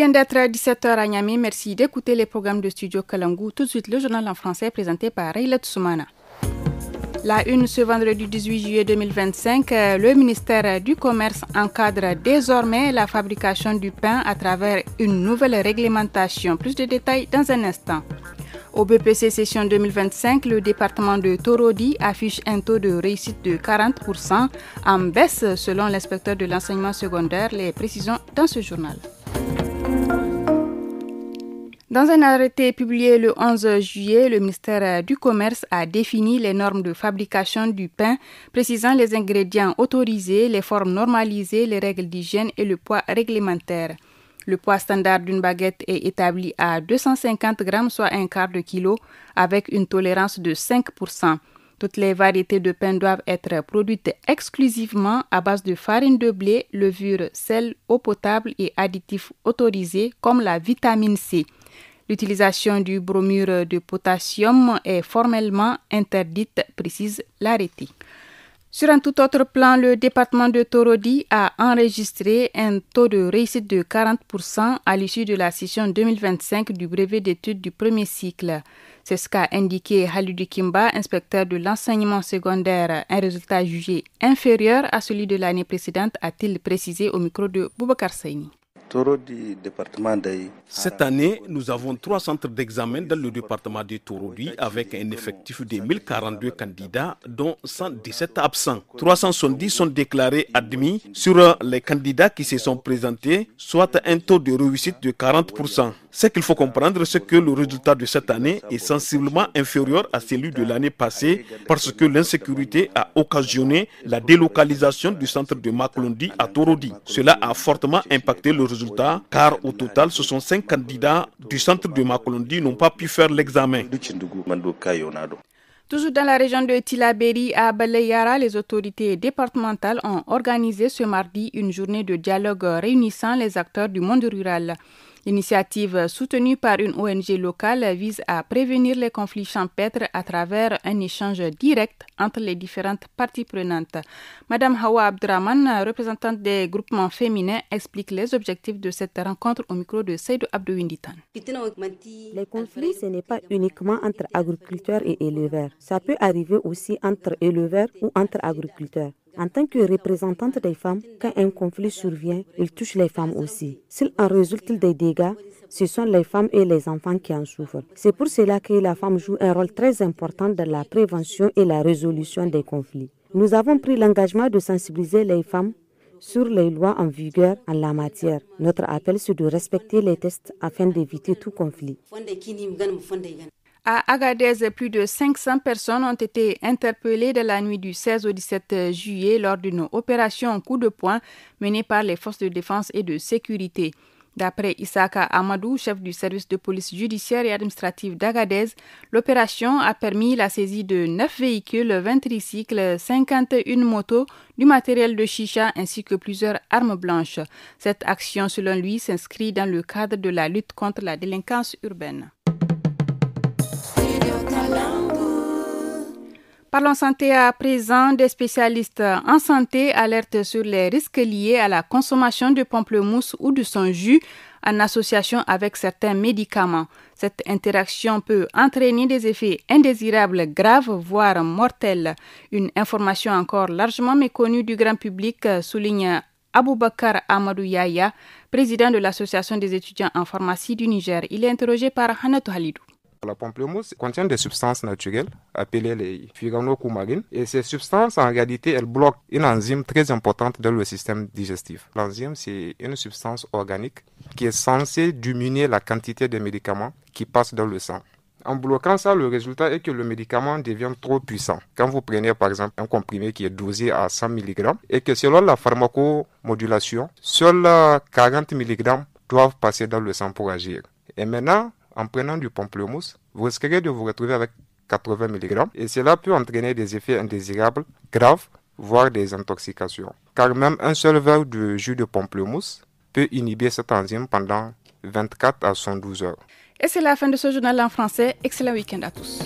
vient d'être 17h à Niamey. Merci d'écouter les programmes de Studio Kalangu. Tout de suite, le journal en français présenté par Rayla Tsoumana. La une ce vendredi 18 juillet 2025, le ministère du Commerce encadre désormais la fabrication du pain à travers une nouvelle réglementation. Plus de détails dans un instant. Au BPC session 2025, le département de Torodi affiche un taux de réussite de 40% en baisse selon l'inspecteur de l'enseignement secondaire. Les précisions dans ce journal. Dans un arrêté publié le 11 juillet, le ministère du Commerce a défini les normes de fabrication du pain, précisant les ingrédients autorisés, les formes normalisées, les règles d'hygiène et le poids réglementaire. Le poids standard d'une baguette est établi à 250 grammes, soit un quart de kilo, avec une tolérance de 5%. Toutes les variétés de pain doivent être produites exclusivement à base de farine de blé, levure, sel, eau potable et additifs autorisés comme la vitamine C. L'utilisation du bromure de potassium est formellement interdite, précise l'arrêté. Sur un tout autre plan, le département de Torodi a enregistré un taux de réussite de 40% à l'issue de la session 2025 du brevet d'études du premier cycle. C'est ce qu'a indiqué Halidou Kimba, inspecteur de l'enseignement secondaire. Un résultat jugé inférieur à celui de l'année précédente, a-t-il précisé au micro de Boubacar Saini. Cette année, nous avons 3 centres d'examen dans le département de Torodi avec un effectif de 1042 candidats, dont 117 absents. 370 sont déclarés admis sur les candidats qui se sont présentés, soit un taux de réussite de 40%. Ce qu'il faut comprendre, c'est que le résultat de cette année est sensiblement inférieur à celui de l'année passée parce que l'insécurité a occasionné la délocalisation du centre de Maklondi à Torodi. Cela a fortement impacté le résultat car au total, ce sont 5 candidats du centre de Maklondi qui n'ont pas pu faire l'examen. Toujours dans la région de Tillabéri, à Baleyara, les autorités départementales ont organisé ce mardi une journée de dialogue réunissant les acteurs du monde rural. L'initiative soutenue par une ONG locale vise à prévenir les conflits champêtres à travers un échange direct entre les différentes parties prenantes. Madame Hawa Abdraman, représentante des groupements féminins, explique les objectifs de cette rencontre au micro de Seydou Abdouinditan. Les conflits, ce n'est pas uniquement entre agriculteurs et éleveurs. Ça peut arriver aussi entre éleveurs ou entre agriculteurs. En tant que représentante des femmes, quand un conflit survient, il touche les femmes aussi. S'il en résulte des dégâts, ce sont les femmes et les enfants qui en souffrent. C'est pour cela que la femme joue un rôle très important dans la prévention et la résolution des conflits. Nous avons pris l'engagement de sensibiliser les femmes sur les lois en vigueur en la matière. Notre appel, c'est de respecter les textes afin d'éviter tout conflit. À Agadez, plus de 500 personnes ont été interpellées de la nuit du 16 au 17 juillet lors d'une opération coup de poing menée par les forces de défense et de sécurité. D'après Isaka Amadou, chef du service de police judiciaire et administrative d'Agadez, l'opération a permis la saisie de 9 véhicules, 20 tricycles, 51 motos, du matériel de chicha ainsi que plusieurs armes blanches. Cette action, selon lui, s'inscrit dans le cadre de la lutte contre la délinquance urbaine. Parlons santé à présent. Des spécialistes en santé alertent sur les risques liés à la consommation de pamplemousse ou de son jus en association avec certains médicaments. Cette interaction peut entraîner des effets indésirables graves, voire mortels. Une information encore largement méconnue du grand public, souligne Aboubakar Amadou Yaya, président de l'Association des étudiants en pharmacie du Niger. Il est interrogé par Hanatou Halidou. La pamplemousse contient des substances naturelles appelées les furanocoumarines et ces substances en réalité elles bloquent une enzyme très importante dans le système digestif. L'enzyme c'est une substance organique qui est censée diminuer la quantité de médicaments qui passent dans le sang. En bloquant ça, le résultat est que le médicament devient trop puissant. Quand vous prenez par exemple un comprimé qui est dosé à 100 mg et que selon la pharmacomodulation, seuls 40 mg doivent passer dans le sang pour agir. Et maintenant, en prenant du pamplemousse, vous risquerez de vous retrouver avec 80 mg et cela peut entraîner des effets indésirables graves, voire des intoxications. Car même un seul verre de jus de pamplemousse peut inhiber cette enzyme pendant 24 à 112 heures. Et c'est la fin de ce journal en français. Excellent week-end à tous.